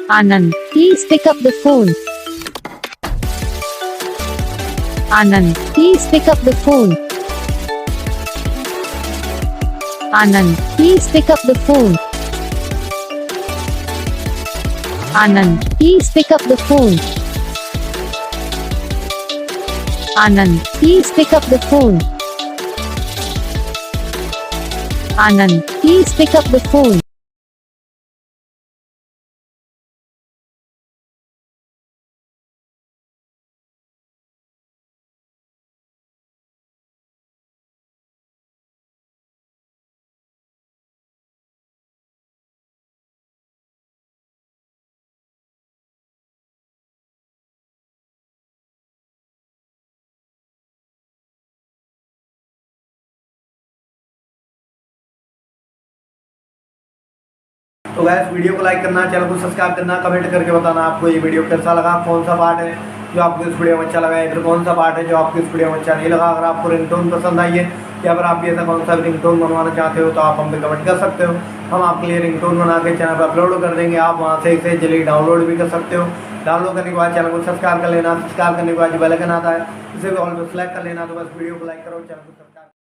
Anand, please pick up the phone. Anand, please pick up the phone. Anand, please pick up the phone. Anand, please pick up the phone. Anand, please pick up the phone. Anand, please pick up the phone. तो gas video को like करना, channel को subscribe करना, comment करके बताना आपको ये video कैसा लगा, कौन सा पार्ट है जो आपको इस वीडियो में अच्छा लगा है, फिर कौन सा पार्ट है जो आपको इस वीडियो में अच्छा नहीं लगा। अगर आपको रिंगटोन पसंद आई है या फिर आप ऐसा कौन सा रिंगटोन बनवाना चाहते हो तो आप हम पे कमेंट कर सकते हो। हम आपके लिए रिंगटोन बना के चैनल पर अपलोड कर देंगे, आप वहाँ से इसे जल्दी डाउनलोड भी कर सकते हो। डाउनलोड करने के बाद चैनल को सब्सक्राइब कर लेना, सब्सक्राइब करने के बाद जो बेल आइकन आता है उसे भी ऑल पे सेलेक्ट कर लेना। तो बस वीडियो को लाइक करो, चैनल को सब्सक्राइब